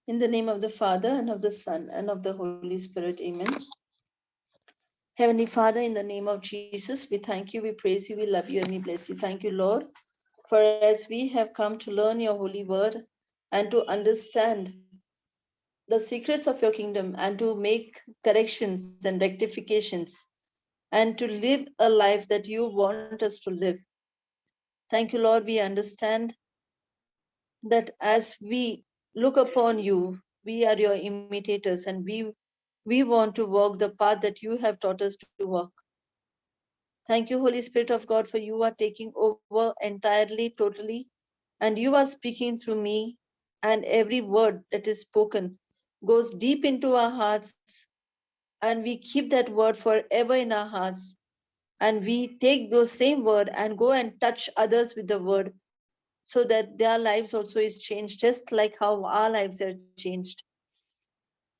In the name of the Father, and of the Son, and of the Holy Spirit. Amen. Heavenly Father, in the name of Jesus, we thank you, we praise you, we love you, and we bless you. Thank you, Lord, for as we have come to learn your holy word and to understand the secrets of your kingdom and to make corrections and rectifications and to live a life that you want us to live. Thank you, Lord. We understand that as we look upon you, we are your imitators, and we want to walk the path that you have taught us to walk. Thank you, Holy Spirit of God, for you are taking over entirely, totally, and you are speaking through me, and every word that is spoken goes deep into our hearts, and we keep that word forever in our hearts, and we take those same word and go and touch others with the word, so that their lives also is changed, just like how our lives are changed.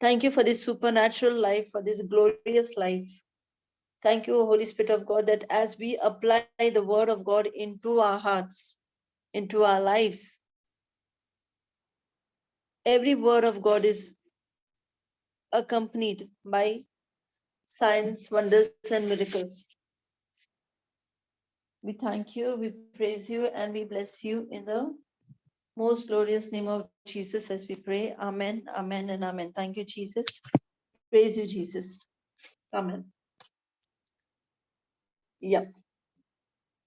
Thank you for this supernatural life, for this glorious life. Thank you, Holy Spirit of God, that as we apply the word of God into our hearts, into our lives, every word of God is accompanied by signs, wonders, and miracles. We thank you, we praise you, and we bless you in the most glorious name of Jesus as we pray. Amen, amen, and amen. Thank you, Jesus. Praise you, Jesus. Amen. Yeah.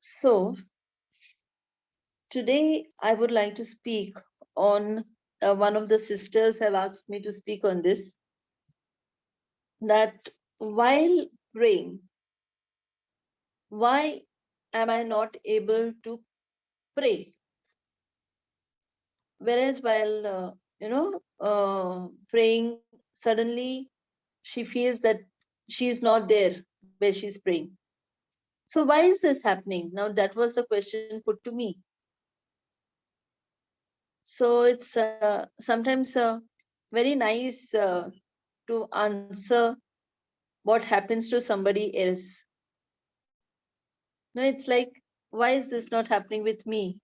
So today I would like to speak on one of the sisters have asked me to speak on this, that while praying, why am I not able to pray? Whereas while praying, suddenly she feels that she is not there where she's praying. So why is this happening? Now that was the question put to me. So it's sometimes very nice to answer what happens to somebody else. No, it's like, why is this not happening with me?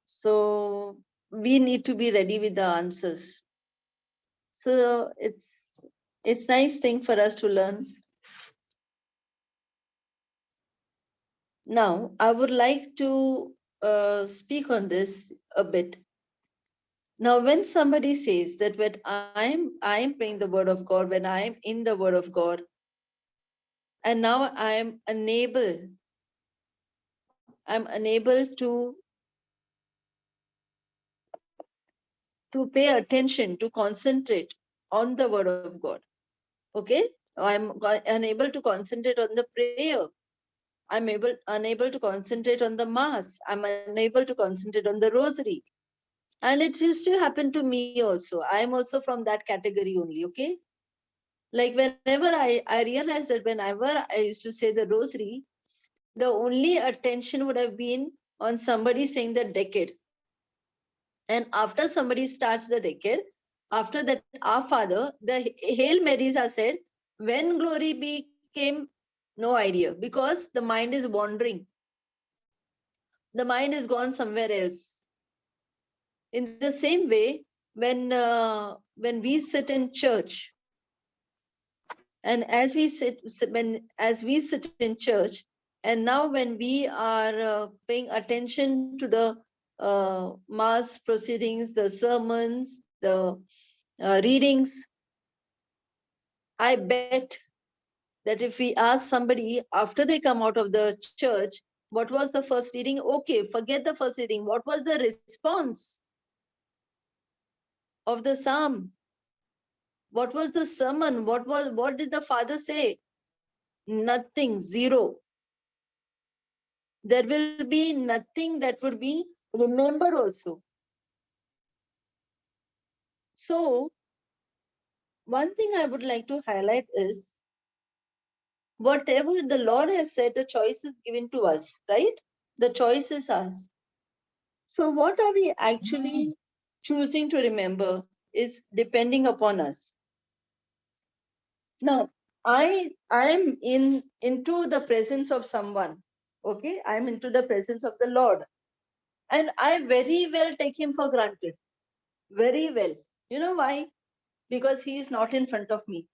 So we need to be ready with the answers. So it's nice thing for us to learn. Now I would like to speak on this a bit. Now, when somebody says that when I'm praying the word of God, when I'm in the word of God, and now I'm unable to pay attention, to concentrate on the word of God. Okay, unable to concentrate on the prayer. Unable to concentrate on the mass. I'm unable to concentrate on the rosary. And it used to happen to me also. I'm also from that category only. Okay, like whenever I realized that whenever I used to say the rosary, the only attention would have been on somebody saying the decade. And after somebody starts the decade, after that, Our Father, the Hail Marys are said, when glory became, no idea, because the mind is wandering. The mind is gone somewhere else. In the same way, when we sit in church, and as we sit in church, and now when we are paying attention to the mass proceedings, the sermons, the readings, I bet that if we ask somebody after they come out of the church, what was the first reading? Okay, forget the first reading. What was the response of the psalm? What was the sermon? What did the father say? Nothing, zero. There will be nothing that would be remembered also. So one thing I would like to highlight is, whatever the Lord has said, the choice is given to us, right? The choice is ours. So what are we actually choosing to remember is depending upon us. Now, I am into the presence of someone. Okay, I am into the presence of the Lord, and I very well take him for granted. very well. You know why? Because he is not in front of me.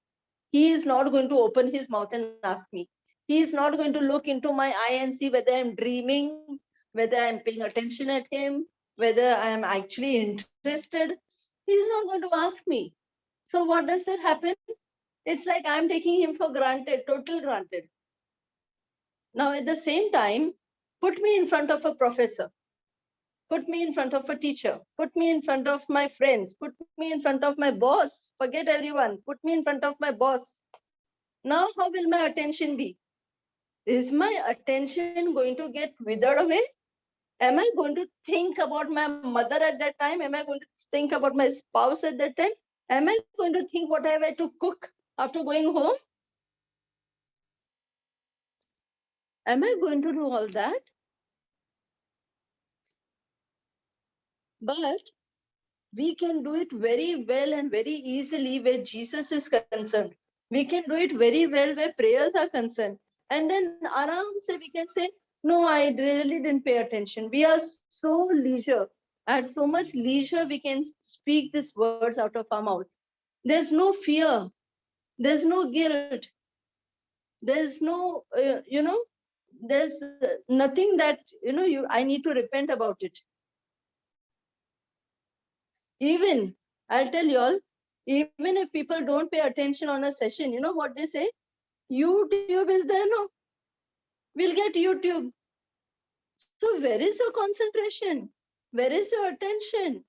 He is not going to open his mouth and ask me. He is not going to look into my eye and see whether I'm dreaming, whether I'm paying attention at him, whether I'm actually interested. He's not going to ask me. So what does that happen? It's like I'm taking him for granted, total granted. Now at the same time, put me in front of a professor, put me in front of a teacher, put me in front of my friends, put me in front of my boss, forget everyone, put me in front of my boss. Now, how will my attention be? Is my attention going to get withered away? Am I going to think about my mother at that time? Am I going to think about my spouse at that time? Am I going to think what I have to cook after going home? Am I going to do all that? But we can do it very well and very easily where Jesus is concerned. We can do it very well where prayers are concerned. And then aram se we can say, no, I really didn't pay attention. We are so leisure. At so much leisure, we can speak these words out of our mouth. There's no fear. There's no guilt. There's no, there's nothing that, I need to repent about it. Even, I'll tell you all, even if people don't pay attention on a session, you know what they say? YouTube is there, no? We'll get YouTube. So where is your concentration? Where is your attention?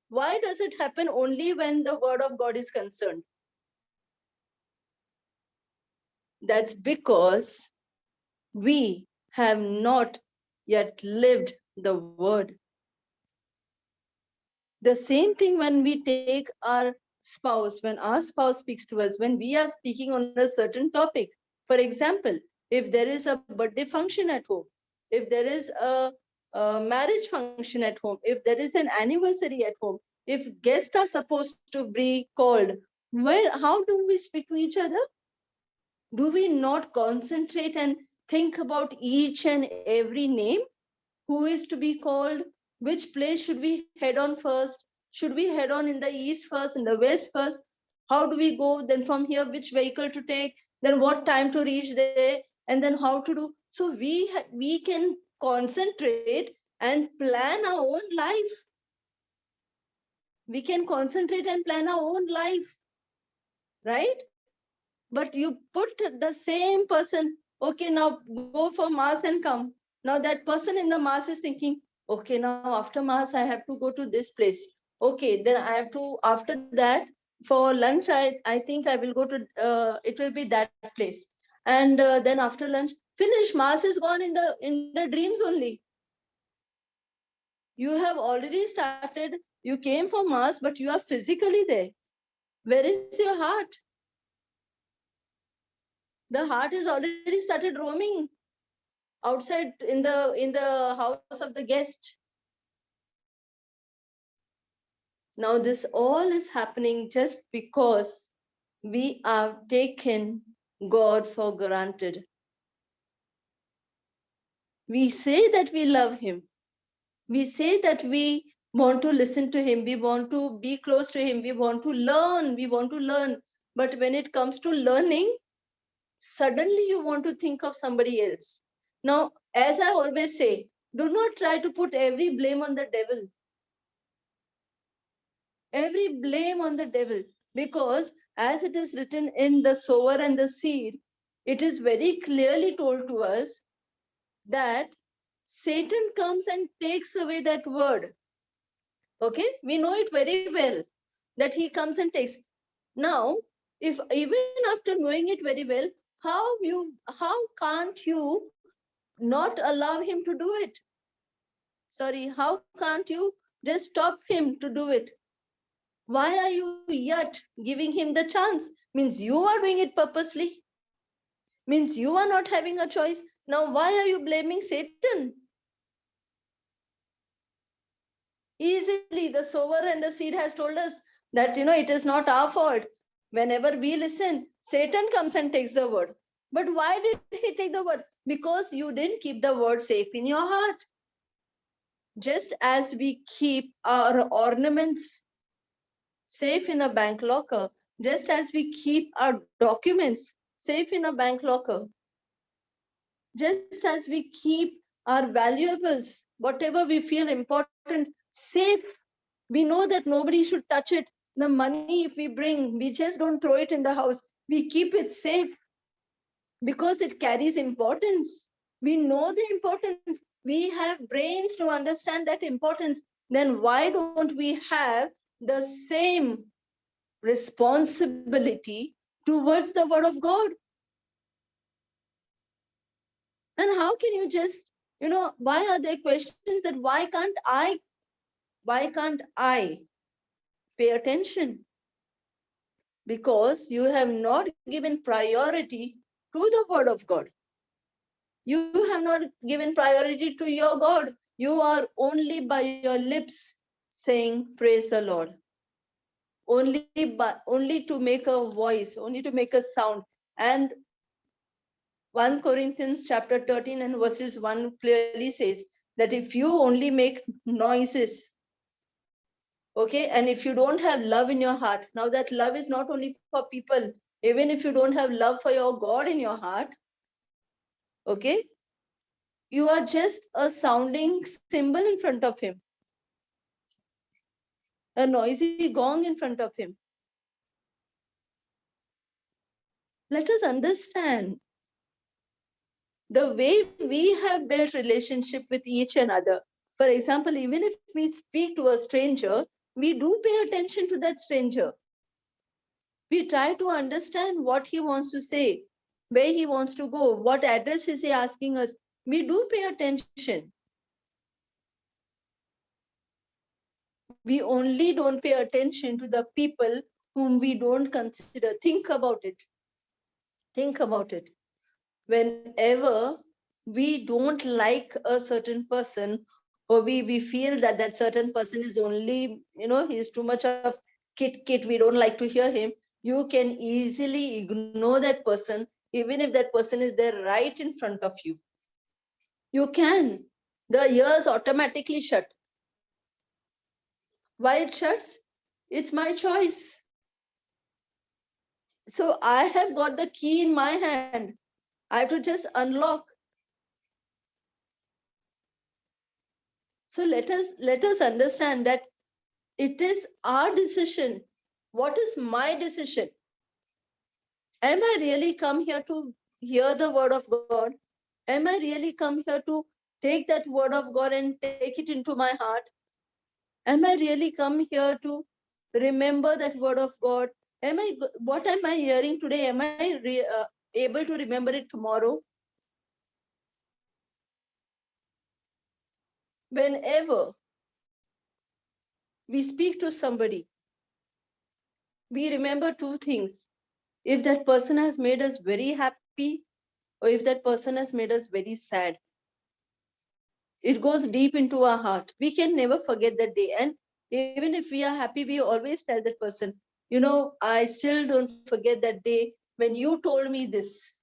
Why does it happen only when the word of God is concerned? That's because we have not yet lived the word. The same thing when we take our spouse, when our spouse speaks to us, when we are speaking on a certain topic. For example, if there is a birthday function at home, if there is a marriage function at home, if there is an anniversary at home, if guests are supposed to be called, how do we speak to each other? Do we not concentrate and think about each and every name? Who is to be called? Which place should we head on first? Should we head on in the east first, in the west first? How do we go? Then from here, which vehicle to take? Then what time to reach there? And then how to do? So we can concentrate and plan our own life. We can concentrate and plan our own life, right? But you put the same person, okay, now go for mass and come. Now that person in the mass is thinking, okay, now after mass, I have to go to this place. Okay, then I have to, after that, for lunch, I think I will go to, it will be that place. And then after lunch, finish, mass is gone in the dreams only. You have already started, you came for mass, but you are physically there. Where is your heart? The heart is already started roaming outside in the house of the guest. Now this all is happening just because we have taken God for granted. We say that we love him. We say that we want to listen to him. We want to be close to him. We want to learn. We want to learn. But when it comes to learning, suddenly you want to think of somebody else. Now, as I always say, do not try to put every blame on the devil. Every blame on the devil, because as it is written in the sower and the seed, it is very clearly told to us that Satan comes and takes away that word. Okay, we know it very well that he comes and takes. Now, if even after knowing it very well, how can't you not allow him to do it? Sorry, how can't you just stop him to do it? Why are you yet giving him the chance? Means you are doing it purposely. Means you are not having a choice. Now, why are you blaming Satan? Easily, the sower and the seed has told us that, it is not our fault. Whenever we listen, Satan comes and takes the word. But why did he take the word? Because you didn't keep the word safe in your heart. Just as we keep our ornaments safe in a bank locker, just as we keep our documents safe in a bank locker, just as we keep our valuables, whatever we feel important, safe. We know that nobody should touch it. The money, if we bring, we just don't throw it in the house. We keep it safe because it carries importance. We know the importance. We have brains to understand that importance. Then why don't we have the same responsibility towards the word of God? And how can you just, why are there questions that why can't I pay attention? Because you have not given priority to the word of God. You have not given priority to your God. You are only by your lips saying, praise the Lord. Only to make a voice, only to make a sound. And 1 Corinthians chapter 13 and verses 1 clearly says that if you only make noises, okay, and if you don't have love in your heart, now that love is not only for people, even if you don't have love for your God in your heart, okay, you are just a sounding cymbal in front of him, a noisy gong in front of him. Let us understand the way we have built relationship with each another. For example, even if we speak to a stranger, we do pay attention to that stranger. We try to understand what he wants to say, where he wants to go, what address is he asking us. We do pay attention. We only don't pay attention to the people whom we don't consider. Think about it. Think about it. Whenever we don't like a certain person, or we feel that that certain person is only, he's too much of kit, we don't like to hear him, you can easily ignore that person, even if that person is there right in front of you. You can. The ears automatically shut. Why it shuts? It's my choice. So I have got the key in my hand. I have to just unlock. So let us understand that it is our decision. What is my decision? Am I really come here to hear the word of God? Am I really come here to take that word of God and take it into my heart? Am I really come here to remember that word of God? What am I hearing today? Am I able to remember it tomorrow? Whenever we speak to somebody, we remember two things. If that person has made us very happy, or if that person has made us very sad, it goes deep into our heart. We can never forget that day. And even if we are happy, we always tell that person, I still don't forget that day when you told me this.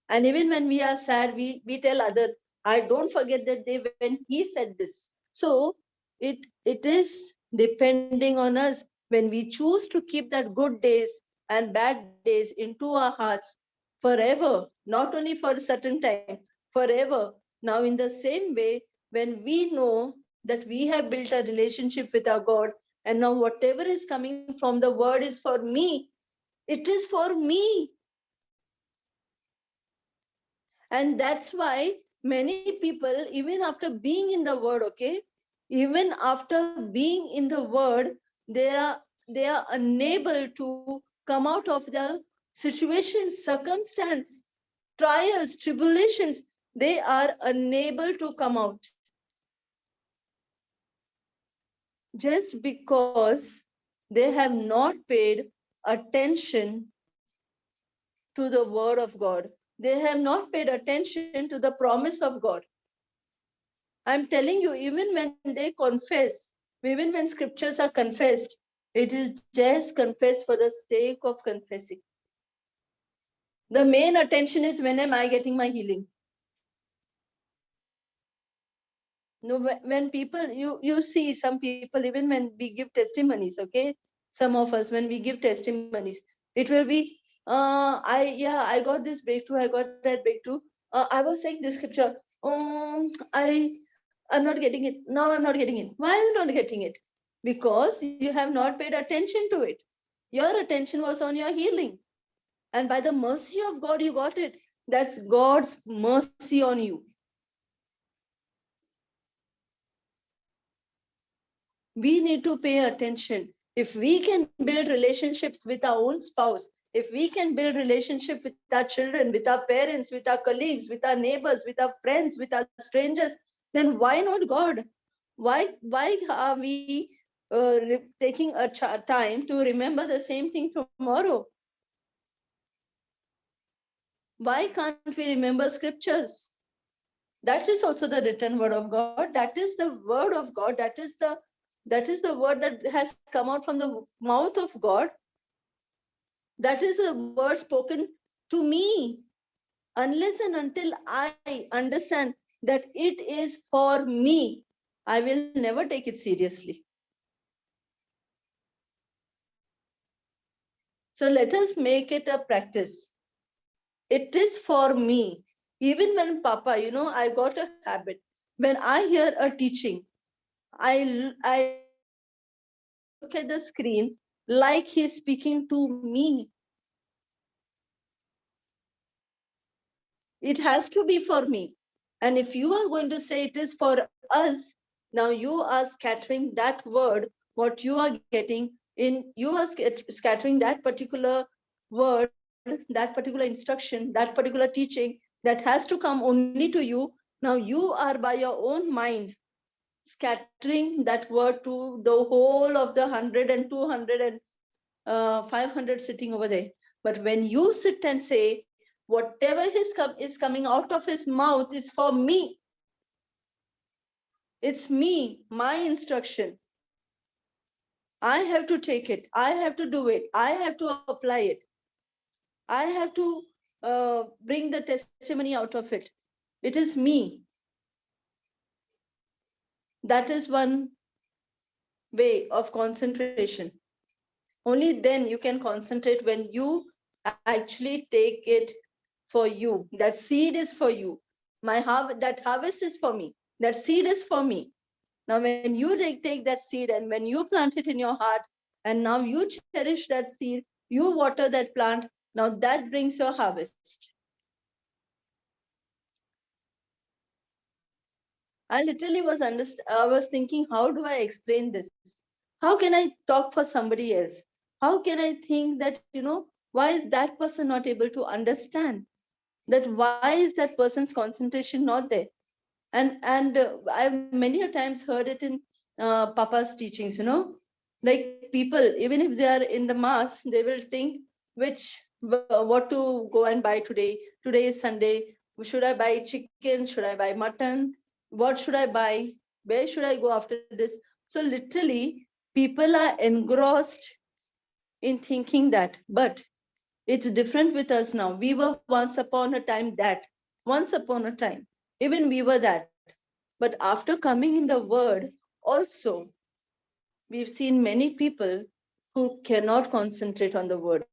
And even when we are sad, we tell others, I don't forget that day when he said this. So it is depending on us when we choose to keep that good days and bad days into our hearts forever, not only for a certain time, forever. Now, in the same way, when we know that we have built a relationship with our God, and now whatever is coming from the word is for me, it is for me. And that's why many people, even after being in the word, okay, even after being in the word, they are unable to come out of the situation, circumstance, trials, tribulations. They are unable to come out just because they have not paid attention to the word of God. They have not paid attention to the promise of God. I'm telling you, even when they confess, even when scriptures are confessed, it is just confessed for the sake of confessing. The main attention is, when am I getting my healing? No, when people, you see some people, even when we give testimonies, okay, some of us, when we give testimonies, it will be, I got this breakthrough, I got that breakthrough. I was saying this scripture, I'm not getting it. Now I'm not getting it. Why are you not getting it? Because you have not paid attention to it. Your attention was on your healing. And by the mercy of God, you got it. That's God's mercy on you. We need to pay attention. If we can build relationships with our own spouse, if we can build relationship with our children, with our parents, with our colleagues, with our neighbors, with our friends, with our strangers, then why not God? Why are we taking a time to remember the same thing tomorrow? Why can't we remember scriptures? That is also the written word of God. That is the word of God. That is the word that has come out from the mouth of God. That is a word spoken to me. Unless and until I understand that it is for me, I will never take it seriously. So let us make it a practice. It is for me. Even when Papa, I got a habit. When I hear a teaching, I look at the screen like he's speaking to me. It has to be for me. And if you are going to say it is for us, now you are scattering that word, what you are getting in, you are scattering that particular word, that particular instruction, that particular teaching that has to come only to you. Now you are by your own mind scattering that word to the whole of the 100 and 200 and 500 sitting over there. But when you sit and say, whatever is coming out of his mouth is for me. It's me, my instruction. I have to take it. I have to do it. I have to apply it. I have to bring the testimony out of it. It is me. That is one way of concentration. Only then you can concentrate, when you actually take it for you. That seed is for you. That harvest is for me. That seed is for me. Now, when you take that seed and when you plant it in your heart, and now you cherish that seed, you water that plant, now that brings your harvest. I literally I was thinking, how do I explain this? How can I talk for somebody else? How can I think that, why is that person not able to understand? That why is that person's concentration not there? And I've many a times heard it in Papa's teachings, like people, even if they are in the mass, they will think what to go and buy today. Today is Sunday. Should I buy chicken? Should I buy mutton? What should I buy? Where should I go after this? So literally, people are engrossed in thinking that. But it's different with us now. We were once upon a time that. Once upon a time. Even we were that. But after coming in the word, also, we've seen many people who cannot concentrate on the word.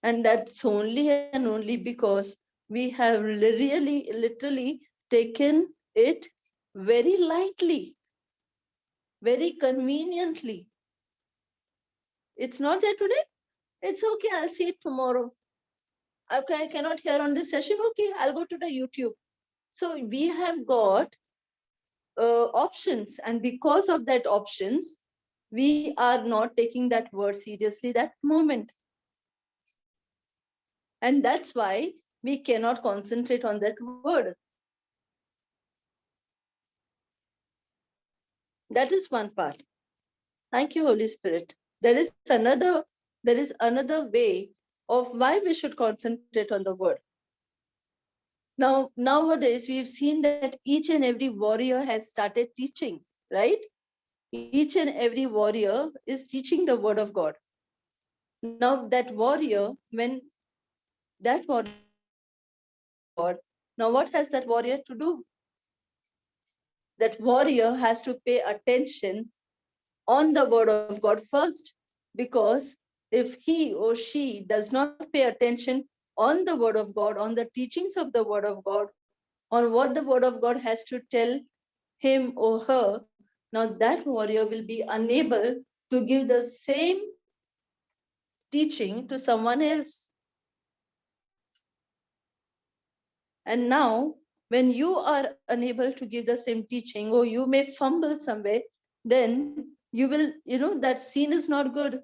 And that's only and only because we have really, literally taken it very lightly, very conveniently. It's not there today. It's okay. I'll see it tomorrow. Okay, I cannot hear on this session. Okay, I'll go to the YouTube. So we have got options, and because of that options, we are not taking that word seriously that moment. And that's why we cannot concentrate on that word. That is one part. Thank you, Holy Spirit. There is another way of why we should concentrate on the word. Now, nowadays, we've seen that each and every warrior has started teaching, right? Each and every warrior is teaching the word of God. Now, that warrior, when that warrior, God, now what has that warrior to do? that warrior has to pay attention on the word of God first, because if he or she does not pay attention on the word of God, on the teachings of the word of God, on what the word of God has to tell him or her, now that warrior will be unable to give the same teaching to someone else. And now, when you are unable to give the same teaching, or you may fumble somewhere, then you will, that scene is not good.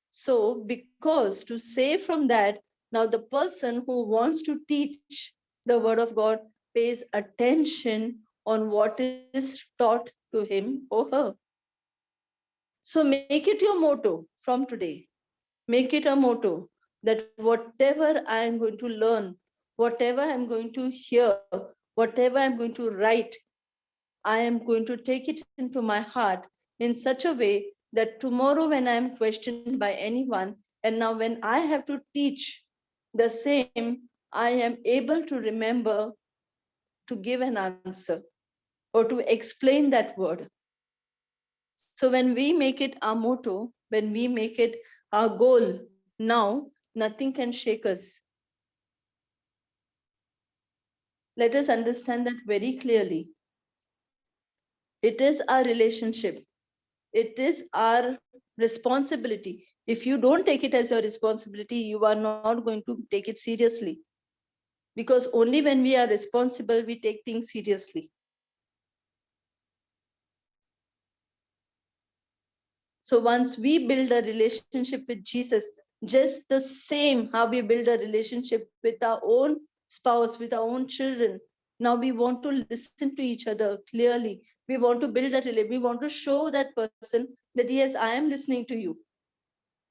So, because to save from that, now the person who wants to teach the word of God pays attention on what is taught to him or her. So, make it your motto from today. Make it a motto that whatever I am going to learn, whatever I'm going to hear, whatever I'm going to write, I am going to take it into my heart in such a way that tomorrow when I am questioned by anyone, and now when I have to teach the same, I am able to remember to give an answer or to explain that word. So when we make it our motto, when we make it our goal, now nothing can shake us. Let us understand that very clearly. It is our relationship. It is our responsibility. If you don't take it as your responsibility, you are not going to take it seriously. Because only when we are responsible, we take things seriously. So once we build a relationship with Jesus, just the same how we build a relationship with our own spouse, with our own children, now we want to listen to each other clearly. We want to build that relationship. We want to show that person that yes, I am listening to you.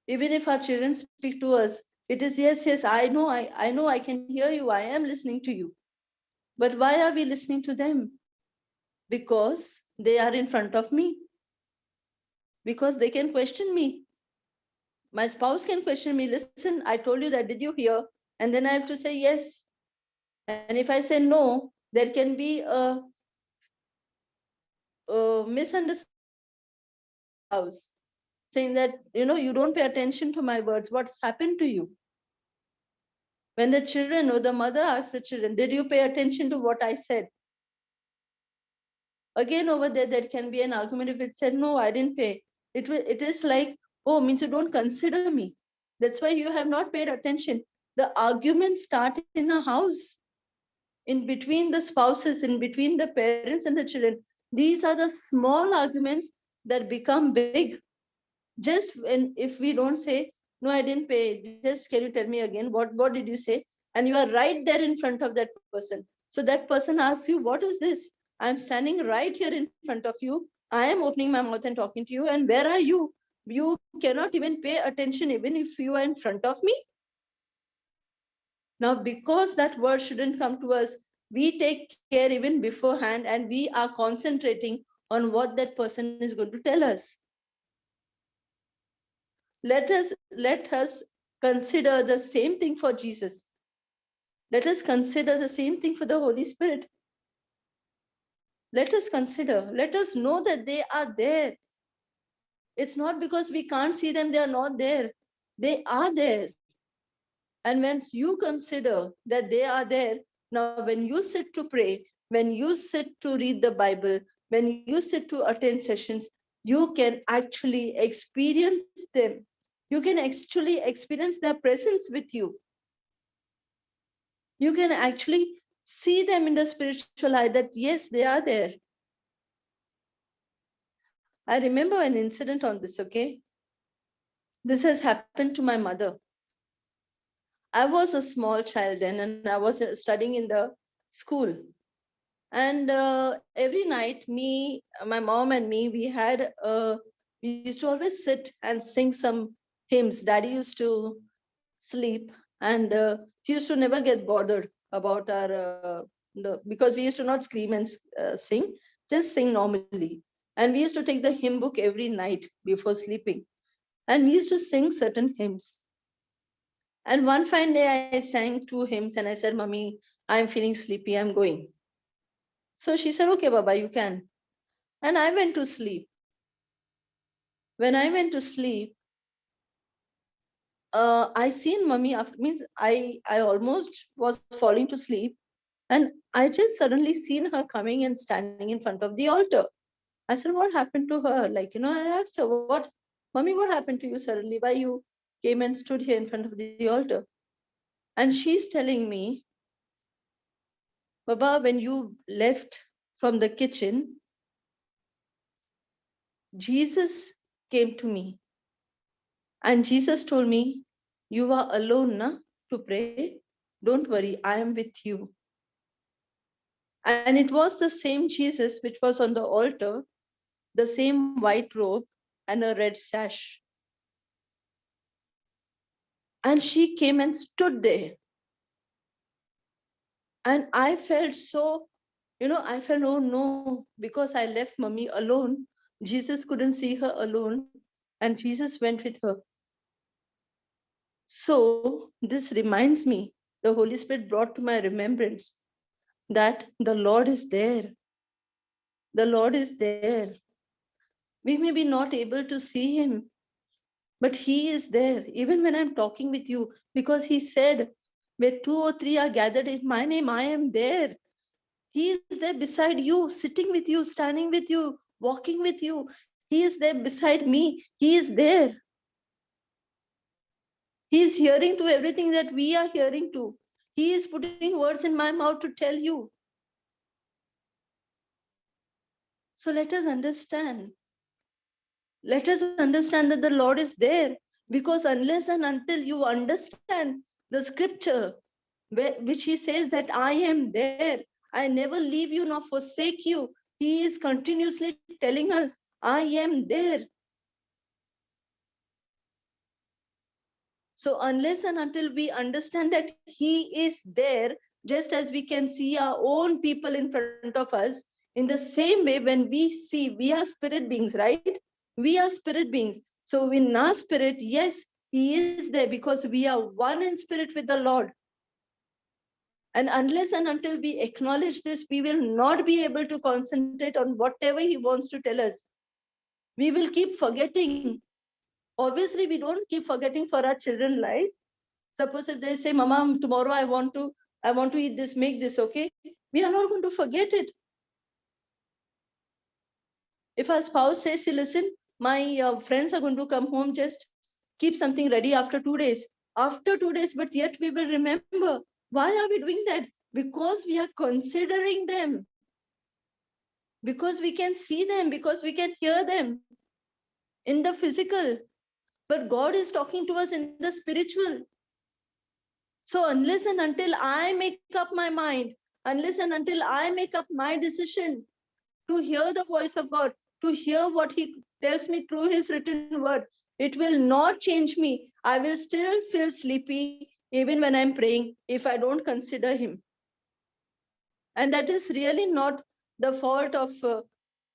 Even if our children speak to us, it is yes, I know, I know, I can hear you, I am listening to you. But why are we listening to them? Because they are in front of me. Because they can question me. My spouse can question me, listen, I told you that, did you hear? And then I have to say yes. And if I say no, there can be a misunderstanding house, saying that, you don't pay attention to my words. What's happened to you? When the children or the mother asks the children, did you pay attention to what I said? Again, over there can be an argument if it said, no, I didn't pay. It is like, oh, means you don't consider me. That's why you have not paid attention. The arguments start in a house, in between the spouses, in between the parents and the children. These are the small arguments that become big. Just if we don't say, no, I didn't pay, just can you tell me again, what did you say? And you are right there in front of that person. So that person asks you, what is this? I'm standing right here in front of you. I am opening my mouth and talking to you. And where are you? You cannot even pay attention even if you are in front of me. Now, because that word shouldn't come to us, we take care even beforehand and we are concentrating on what that person is going to tell us. Let us consider the same thing for Jesus. Let us consider the same thing for the Holy Spirit. Let us consider, let us know that they are there. It's not because we can't see them, they are not there. They are there. And once you consider that they are there, now when you sit to pray, when you sit to read the Bible, when you sit to attend sessions, you can actually experience them. You can actually experience their presence with you. You can actually see them in the spiritual eye that yes, they are there. I remember an incident on this, okay? This has happened to my mother. I was a small child then and I was studying in the school. And every night, my mom and me, we used to always sit and sing some hymns. Daddy used to sleep and she used to never get bothered about because we used to not scream and sing, just sing normally. And we used to take the hymn book every night before sleeping. And we used to sing certain hymns. And one fine day I sang 2 hymns and I said, Mommy, I'm feeling sleepy, I'm going. So she said, okay, Baba, you can. And I went to sleep. When I went to sleep, I seen mummy after, means I almost was falling to sleep. And I just suddenly seen her coming and standing in front of the altar. I said, what happened to her? Like, I asked her, what, Mummy, what happened to you suddenly? Why you came and stood here in front of the altar? And she's telling me, Baba, when you left from the kitchen, Jesus came to me. And Jesus told me, you are alone na, to pray. Don't worry, I am with you. And it was the same Jesus which was on the altar, the same white robe and a red sash. And she came and stood there. And I felt so, I felt, oh no, because I left mummy alone. Jesus couldn't see her alone, and Jesus went with her. So this reminds me, the Holy Spirit brought to my remembrance that the Lord is there. The Lord is there. We may be not able to see him, but he is there, even when I'm talking with you, because he said, where 2 or 3 are gathered in my name, I am there. He is there beside you, sitting with you, standing with you, walking with you. He is there beside me. He is there. He is hearing to everything that we are hearing to. He is putting words in my mouth to tell you. So let us understand. Let us understand that the Lord is there, because unless and until you understand the scripture, which he says that I am there, I never leave you nor forsake you. He is continuously telling us, I am there. So unless and until we understand that he is there, just as we can see our own people in front of us, in the same way, when we see, we are spirit beings, right? We are spirit beings. So in our spirit, yes, he is there because we are one in spirit with the Lord. And unless and until we acknowledge this, we will not be able to concentrate on whatever he wants to tell us. We will keep forgetting. Obviously, we don't keep forgetting for our children, right? Suppose if they say, Mama, tomorrow I want to eat this, make this, okay? We are not going to forget it. If our spouse says, see, listen, my friends are going to come home, just keep something ready after 2 days. After 2 days, but yet we will remember. Why are we doing that? Because we are considering them. Because we can see them, because we can hear them in the physical. But God is talking to us in the spiritual. So unless and until I make up my mind, unless and until I make up my decision to hear the voice of God, to hear what he tells me through his written word, it will not change me. I will still feel sleepy even when I'm praying if I don't consider him. And that is really not the fault of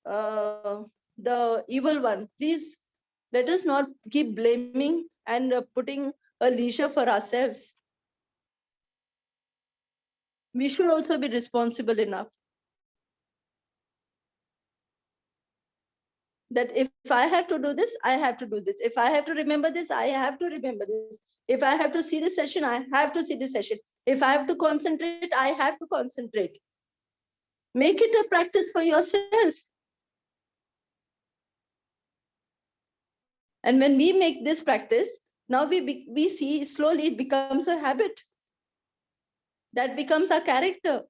the evil one. Please let us not keep blaming and putting a leisure for ourselves. We should also be responsible enough that if I have to do this, I have to do this. If I have to remember this, I have to remember this. If I have to see this session, I have to see this session. If I have to concentrate, I have to concentrate. Make it a practice for yourself. And when we make this practice, now we see slowly it becomes a habit. That becomes our character.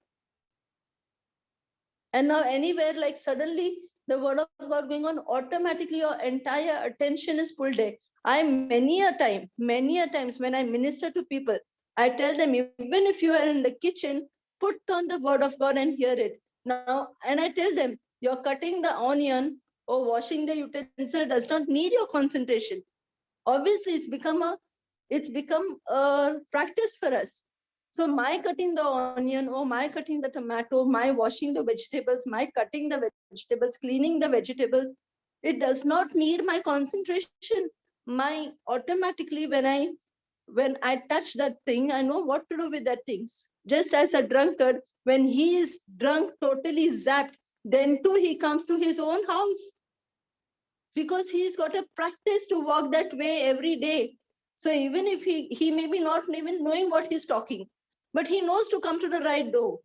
And now anywhere, like suddenly the word of God going on, automatically your entire attention is pulled there. I many a times when I minister to people, I tell them, even if you are in the kitchen, put on the word of God and hear it. Now, and I tell them, you're cutting the onion or washing the utensil does not need your concentration. Obviously, it's become a practice for us. So my cutting the onion, or my cutting the tomato, my washing the vegetables, my cutting the vegetables, cleaning the vegetables, it does not need my concentration. My automatically when I touch that thing, I know what to do with that things. Just as a drunkard, when he is drunk, totally zapped, then too he comes to his own house, because he's got a practice to walk that way every day. So even if he may be not even knowing what he's talking, but he knows to come to the right door.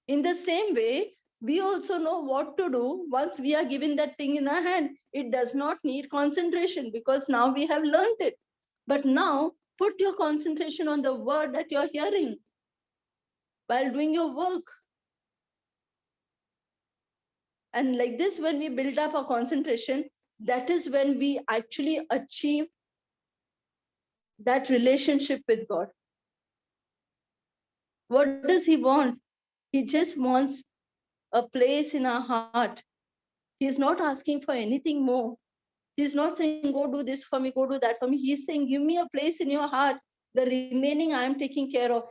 In the same way, we also know what to do once we are given that thing in our hand. It does not need concentration, because now we have learned it. But now put your concentration on the word that you're hearing while doing your work. And like this, when we build up our concentration, that is when we actually achieve that relationship with God. What does he want? He just wants a place in our heart. He's not asking for anything more. He's not saying, go do this for me, go do that for me. He's saying, give me a place in your heart. The remaining I am taking care of.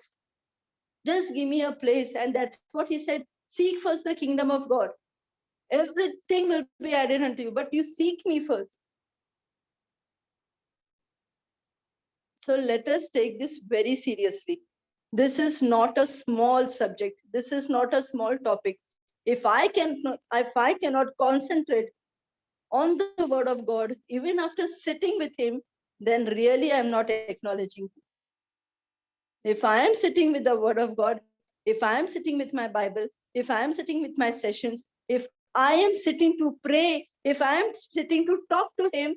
Just give me a place. And that's what he said. Seek first the kingdom of God. Everything will be added unto you, but you seek me first. So let us take this very seriously. This is not a small subject. This is not a small topic. If I cannot concentrate on the word of God, even after sitting with him, then really I'm not acknowledging him. If I am sitting with the word of God, if I am sitting with my Bible, if I am sitting with my sessions, if I am sitting to pray, if I am sitting to talk to him,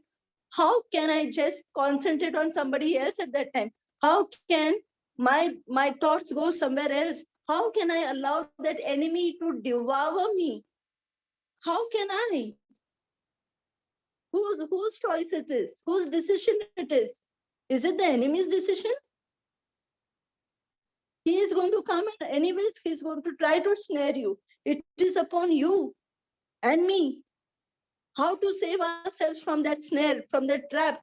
how can I just concentrate on somebody else at that time? How can my thoughts go somewhere else? How can I allow that enemy to devour me? How can I? Whose choice it is? Whose decision it is? Is it the enemy's decision? He is going to come, and anyways, he's going to try to snare you. It is upon you and me how to save ourselves from that snare, from that trap.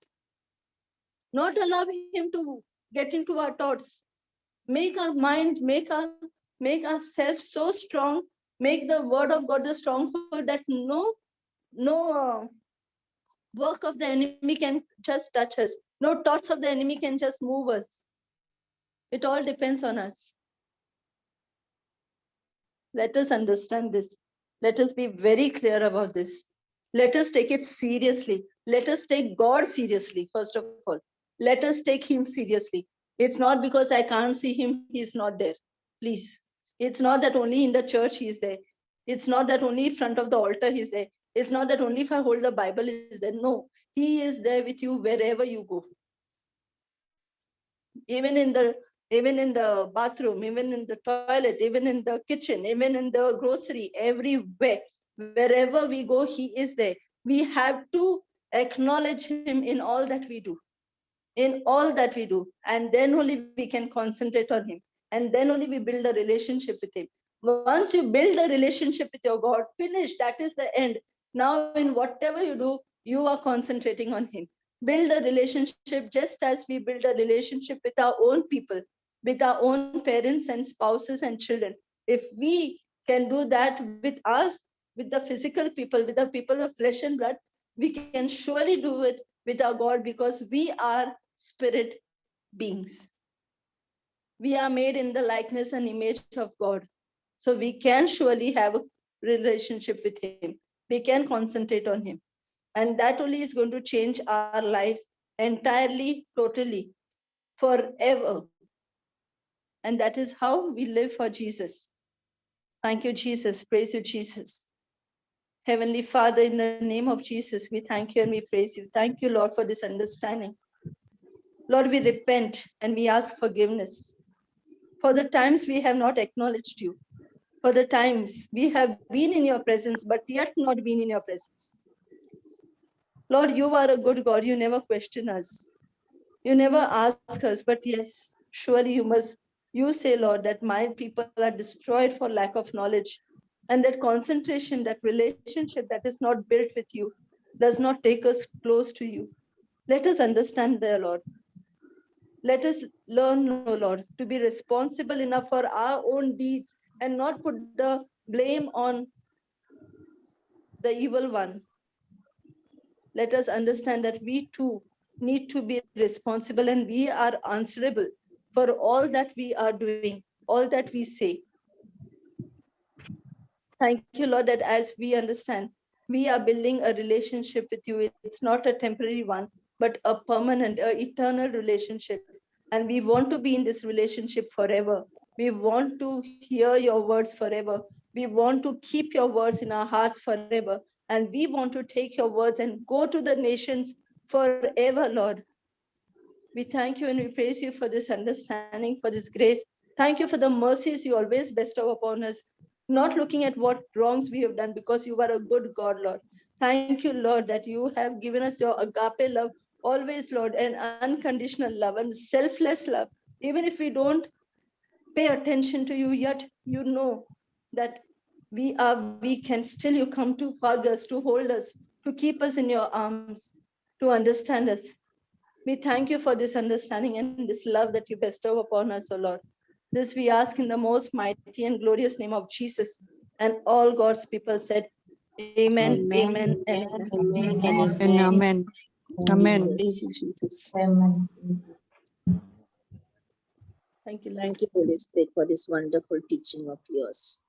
Not allow him to get into our thoughts. Make our mind, make ourselves so strong. Make the word of God the stronghold that no work of the enemy can just touch us. No thoughts of the enemy can just move us. It all depends on us. Let us understand this. Let us be very clear about this. Let us take it seriously. Let us take God seriously, first of all. Let us take him seriously. It's not because I can't see him, he's not there. Please. It's not that only in the church he's there. It's not that only in front of the altar he's there. It's not that only if I hold the Bible is there. No, he is there with you wherever you go. Even in the bathroom, even in the toilet, even in the kitchen, even in the grocery, everywhere, wherever we go, he is there. We have to acknowledge him in all that we do, and then only we can concentrate on him, and then only we build a relationship with him. Once you build a relationship with your God, finish, that is the end. Now in whatever you do, you are concentrating on him. Build a relationship just as we build a relationship with our own people, with our own parents and spouses and children. If we can do that with us, with the physical people, with the people of flesh and blood, we can surely do it with our God, because we are spirit beings. We are made in the likeness and image of God. So we can surely have a relationship with him. We can concentrate on him. And that only is going to change our lives entirely, totally, forever. And that is how we live for Jesus. Thank you, Jesus. Praise you, Jesus. Heavenly Father, in the name of Jesus, we thank you and we praise you. Thank you, Lord, for this understanding. Lord, we repent and we ask forgiveness for the times we have not acknowledged you, for the times we have been in your presence, but yet not been in your presence. Lord, you are a good God. You never question us. You never ask us, but yes, surely you say, Lord, that my people are destroyed for lack of knowledge. And that concentration, that relationship that is not built with you does not take us close to you. Let us understand, dear Lord. Let us learn, O Lord, to be responsible enough for our own deeds and not put the blame on the evil one. Let us understand that we too need to be responsible and we are answerable for all that we are doing, all that we say. Thank you, Lord, that as we understand, we are building a relationship with you. It's not a temporary one, but a permanent, eternal relationship. And we want to be in this relationship forever. We want to hear your words forever. We want to keep your words in our hearts forever. And we want to take your words and go to the nations forever, Lord. We thank you and we praise you for this understanding, for this grace. Thank you for the mercies you always bestow upon us, not looking at what wrongs we have done, because you are a good God, Lord. Thank you, Lord, that you have given us your agape love, always, Lord, and unconditional love and selfless love. Even if we don't pay attention to you, yet you know that we are weak and still you come to hug us, to hold us, to keep us in your arms, to understand us. We thank you for this understanding and this love that you bestow upon us, O Lord. This we ask in the most mighty and glorious name of Jesus. And all God's people said, Amen, amen, and amen. And amen. Amen. Praise you, Jesus. Amen. Thank you, Lord. Thank you, Holy Spirit, for this wonderful teaching of yours.